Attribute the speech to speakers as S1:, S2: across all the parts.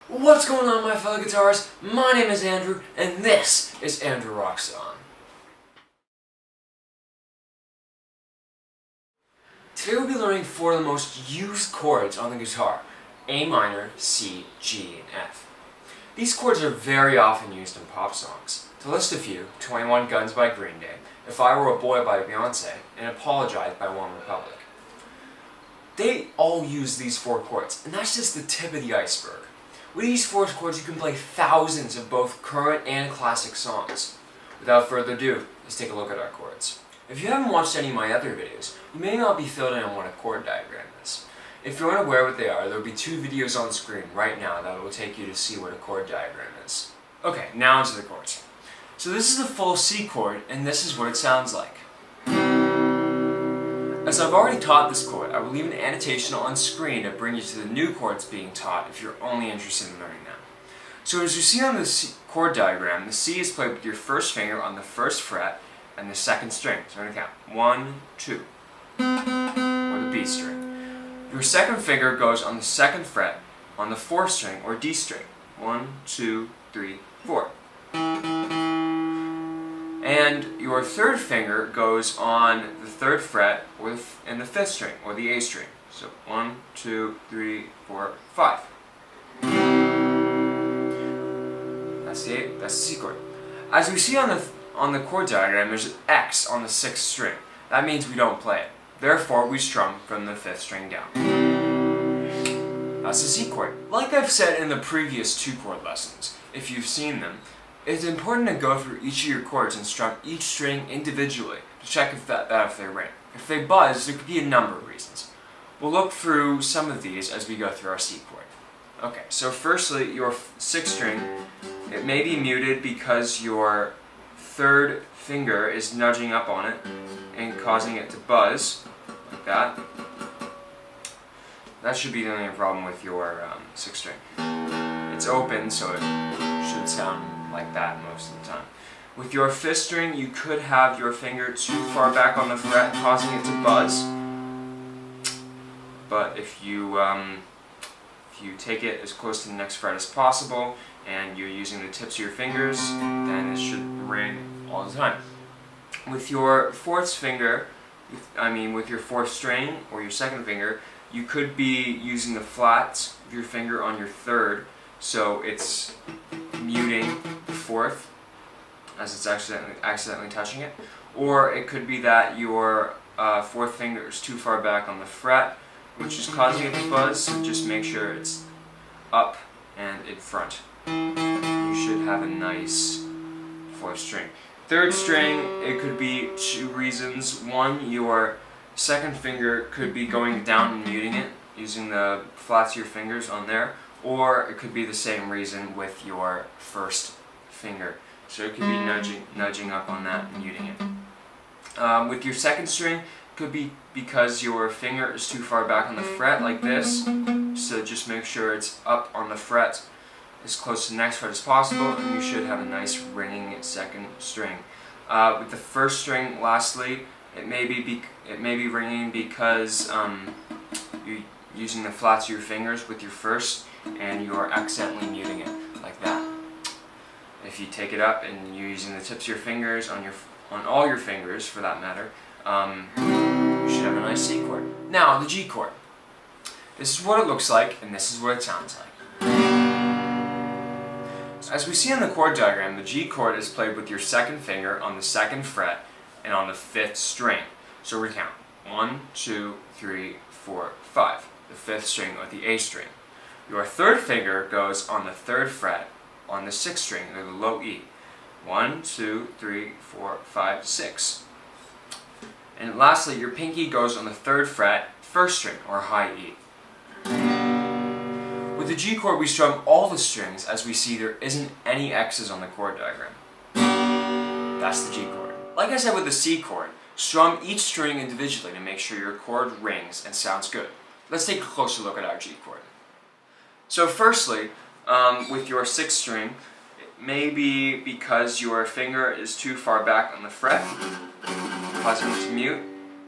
S1: What's going on, my fellow guitarists? My name is Andrew, and this is Andrew Rocks On. Today we'll be learning four of the most used chords on the guitar: A minor, C, G, and F. These chords are very often used in pop songs. To list a few: 21 Guns by Green Day, If I Were a Boy by Beyonce, and Apologize by OneRepublic. They all use these four chords, and that's just the tip of the iceberg. With these four chords, you can play thousands of both current and classic songs. Without further ado, let's take a look at our chords. If you haven't watched any of my other videos, you may not be filled in on what a chord diagram is. If you're unaware what they are, there will be two videos on screen right now that will take you to see what a chord diagram is. Okay, now into the chords. So this is the full C chord, and this is what it sounds like. As I've already taught this chord, I will leave an annotation on screen to bring you to the new chords being taught if you're only interested in learning them. So as you see on the C chord diagram, the C is played with your first finger on the first fret and the second string. So I'm going to count 1, 2, or the B string. Your second finger goes on the second fret on the fourth string or D string. 1, 2, 3, 4. And your third finger goes on the third fret and the fifth string, or the A string. So 1, 2, 3, 4, 5. That's the C chord. As we see on the chord diagram, there's an X on the sixth string. That means we don't play it. Therefore, we strum from the fifth string down. That's the C chord. Like I've said in the previous two chord lessons, if you've seen them, it's important to go through each of your chords and strum each string individually to check if they ring. If they buzz, there could be a number of reasons. We'll look through some of these as we go through our C chord. Okay, so firstly, your sixth string, it may be muted because your third finger is nudging up on it and causing it to buzz, like that. That should be the only problem with your sixth string. It's open, so it should sound like that most of the time. With your fifth string, you could have your finger too far back on the fret, causing it to buzz. But if you take it as close to the next fret as possible, and you're using the tips of your fingers, then it should ring all the time. With your fourth finger, with your fourth string or your second finger, you could be using the flats of your finger on your third, so it's muting the fourth as it's accidentally touching it. Or it could be that your fourth finger is too far back on the fret, which is causing it to buzz, so just make sure it's up and in front. You should have a nice fourth string. Third string, it could be two reasons. One, your second finger could be going down and muting it, using the flats of your fingers on there. Or it could be the same reason with your first finger. So it could be nudging up on that and muting it. With your second string, it could be because your finger is too far back on the fret, like this. So just make sure it's up on the fret as close to the next fret as possible, and you should have a nice ringing second string. With the first string, lastly, it may be ringing because you're using the flats of your fingers with your first, and you're accidentally muting it like that. If you take it up and you're using the tips of your fingers on all your fingers for that matter, you should have a nice C chord. Now the G chord. This is what it looks like, and this is what it sounds like. As we see on the chord diagram, the G chord is played with your second finger on the second fret and on the fifth string. So we count 1, 2, 3, 4, 5. The fifth string or the A string. Your third finger goes on the third fret on the sixth string, or the low E. 1, 2, 3, 4, 5, 6. And lastly, your pinky goes on the third fret, first string, or high E. With the G chord, we strum all the strings. As we see, there isn't any X's on the chord diagram. That's the G chord. Like I said with the C chord, strum each string individually to make sure your chord rings and sounds good. Let's take a closer look at our G chord. So firstly, with your sixth string, it may be because your finger is too far back on the fret, causing it to mute.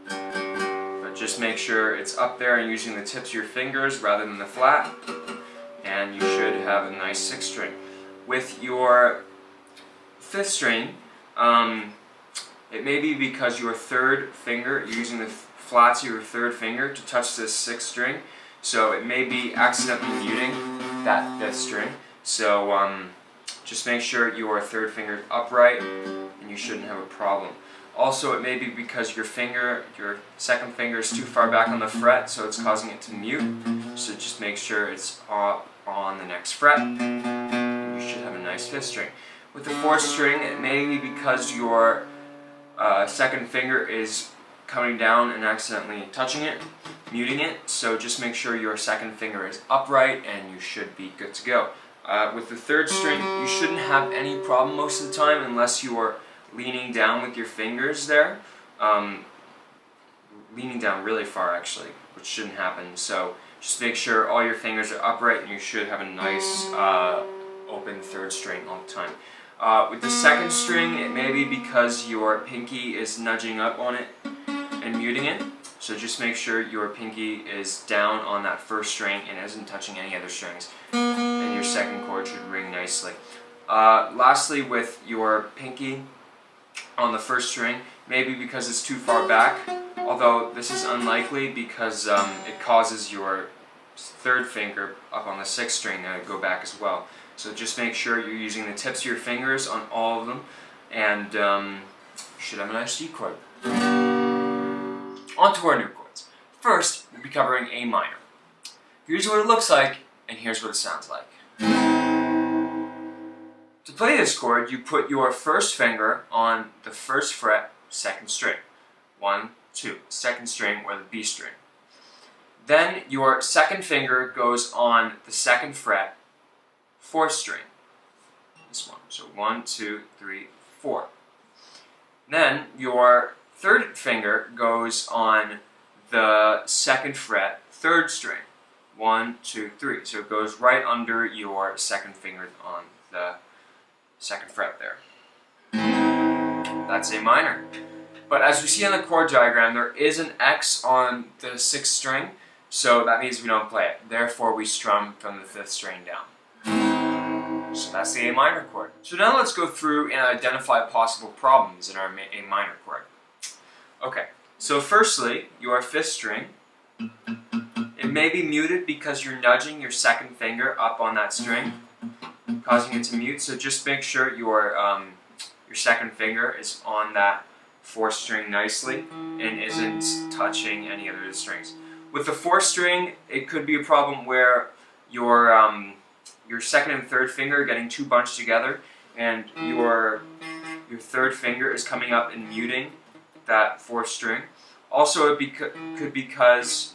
S1: But just make sure it's up there and using the tips of your fingers rather than the flat. and you should have a nice 6th string. With your 5th string, it may be because your 3rd finger, you're using the flats of your 3rd finger to touch this 6th string, so it may be accidentally muting that 5th string. So just make sure your 3rd finger is upright and you shouldn't have a problem. Also, it may be because your 2nd finger is too far back on the fret, so it's causing it to mute. So just make sure it's up on the next fret, and you should have a nice 5th string. With the 4th string, it may be because your 2nd finger is coming down and accidentally touching it, muting it. So just make sure your 2nd finger is upright, and you should be good to go. With the 3rd string, you shouldn't have any problem most of the time unless you are leaning down with your fingers there, leaning down really far actually, which shouldn't happen. So just make sure all your fingers are upright and you should have a nice open 3rd string all the time. With the 2nd string, it may be because your pinky is nudging up on it and muting it. So just make sure your pinky is down on that 1st string and isn't touching any other strings, and your 2nd chord should ring nicely. Lastly, with your pinky on the 1st string, maybe because it's too far back, although this is unlikely because it causes your 3rd finger up on the 6th string to go back as well. So just make sure you're using the tips of your fingers on all of them, and you should have a nice G chord. On to our new chords. First, we'll be covering A minor. Here's what it looks like, and here's what it sounds like. To play this chord, you put your 1st finger on the 1st fret, 2nd string. 1, 2, 2nd string or the B string. Then your 2nd finger goes on the 2nd fret, 4th string. This one. So 1, 2, 3, 4. Then your 3rd finger goes on the 2nd fret, 3rd string. 1, 2, 3. So it goes right under your 2nd finger on the 2nd fret there. That's A minor. But as we see on the chord diagram, there is an X on the 6th string, so that means we don't play it. Therefore, we strum from the 5th string down. So that's the A minor chord. So now let's go through and identify possible problems in our A minor chord. Okay, so firstly, your 5th string, it may be muted because you're nudging your 2nd finger up on that string, causing it to mute. So just make sure your 2nd finger is on that 4th string nicely and isn't touching any other strings. With the 4th string, it could be a problem where your 2nd and 3rd finger are getting too bunched together, and your 3rd finger is coming up and muting that 4th string. Also, it could be because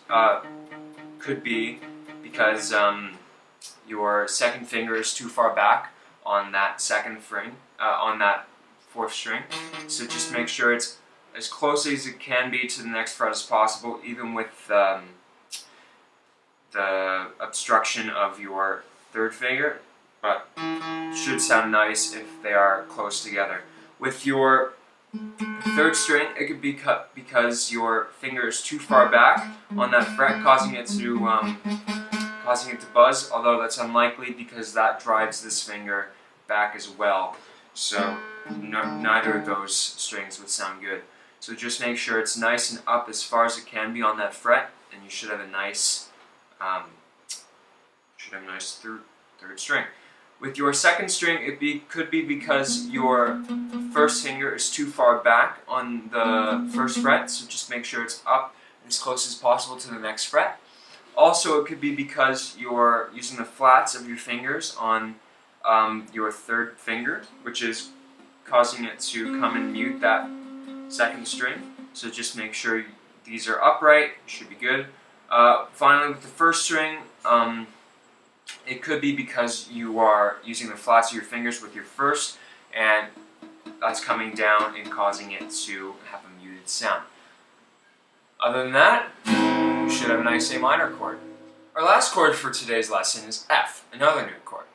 S1: your 2nd finger is too far back on that 2nd string, on that 4th string. So just make sure it's as close as it can be to the next fret as possible, even with the obstruction of your 3rd finger, but it should sound nice if they are close together. With your 3rd string, it could be cut because your finger is too far back on that fret, causing it to buzz, although that's unlikely because that drives this finger back as well. So neither of those strings would sound good. So just make sure it's nice and up as far as it can be on that fret, and you should have a nice, 3rd string. With your 2nd string, it could be because your 1st finger is too far back on the 1st fret, so just make sure it's up as close as possible to the next fret. Also, it could be because you're using the flats of your fingers on your 3rd finger, which is causing it to come and mute that 2nd string. So just make sure these are upright, you should be good. Finally, with the 1st string, it could be because you are using the flats of your fingers with your 1st, and that's coming down and causing it to have a muted sound. Other than that, you should have a nice A minor chord. Our last chord for today's lesson is F, another new chord.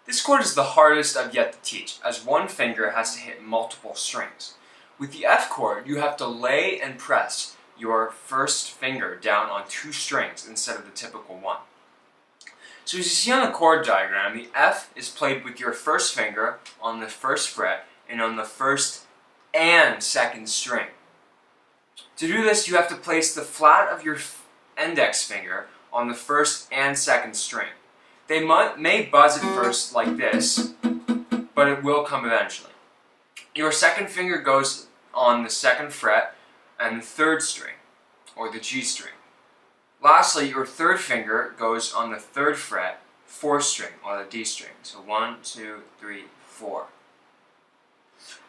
S1: This chord is the hardest I've yet to teach, as one finger has to hit multiple strings. With the F chord, you have to lay and press your 1st finger down on 2 strings instead of the typical one. So as you see on the chord diagram, the F is played with your first finger on the first fret and on the first and second string. To do this, you have to place the flat of your index finger on the first and second string. They may buzz at first like this, but it will come eventually. Your second finger goes on the second fret and the third string, or the G string. Lastly, your third finger goes on the third fret, fourth string, or the D string. So 1, 2, 3, 4.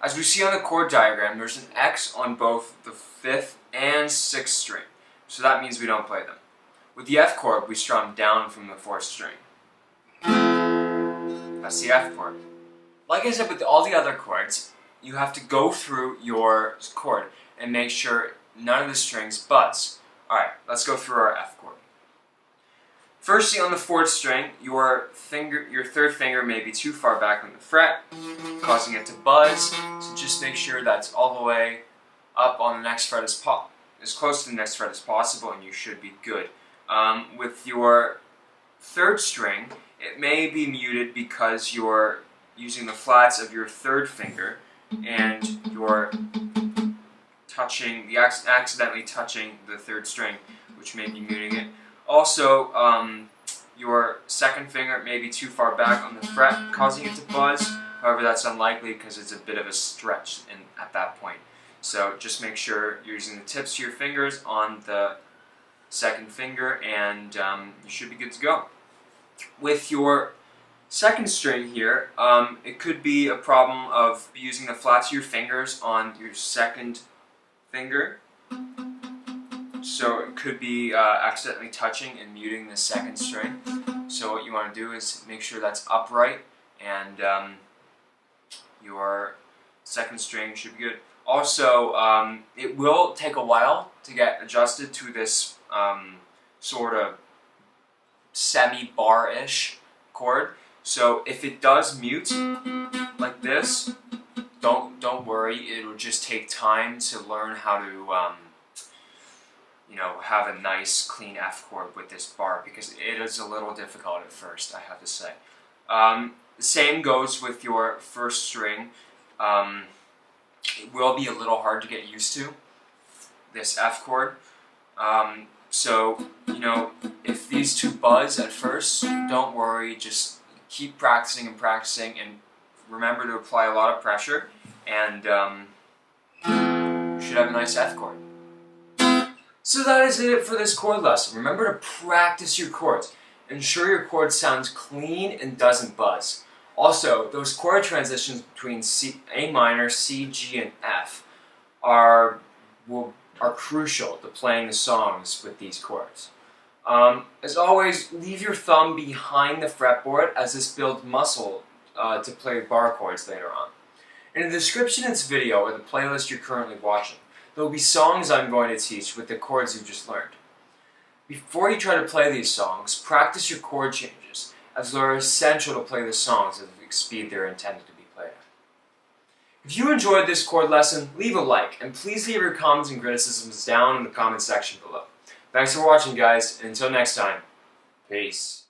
S1: As we see on the chord diagram, there's an X on both the 5th and 6th string. So that means we don't play them. With the F chord, we strum down from the 4th string. That's the F chord. Like I said with all the other chords, you have to go through your chord and make sure none of the strings buzz. Alright, let's go through our F chord. Firstly, on the 4th string, your third finger may be too far back on the fret, causing it to buzz, so just make sure that's all the way up on the next fret as close to the next fret as possible, and you should be good. With your third string, it may be muted because you're using the flats of your third finger and you're accidentally touching the third string, which may be muting it. Also, your second finger may be too far back on the fret, causing it to buzz. However, that's unlikely because it's a bit of a stretch at that point. So just make sure you're using the tips of your fingers on the second finger, and you should be good to go. With your second string here, it could be a problem of using the flats of your fingers on your second finger. So it could be accidentally touching and muting the second string. So what you want to do is make sure that's upright, and your second string should be good. Also, it will take a while to get adjusted to this sort of semi-bar-ish chord. So if it does mute like this, don't worry. It'll just take time to learn how to have a nice clean F chord with this bar, because it is a little difficult at first, I have to say. The same goes with your first string. It will be a little hard to get used to, this F chord. So, if these two buzz at first, don't worry, just keep practicing and practicing, and remember to apply a lot of pressure, and you should have a nice F chord. So that is it for this chord lesson. Remember to practice your chords. Ensure your chord sounds clean and doesn't buzz. Also, those chord transitions between A minor, C, G, and F are crucial to playing the songs with these chords. As always, leave your thumb behind the fretboard, as this builds muscle to play bar chords later on. In the description of this video, or the playlist you're currently watching, there will be songs I'm going to teach with the chords you've just learned. Before you try to play these songs, practice your chord changes, as they are essential to play the songs at the speed they're intended to be played at. If you enjoyed this chord lesson, leave a like, and please leave your comments and criticisms down in the comment section below. Thanks for watching, guys, and until next time, peace.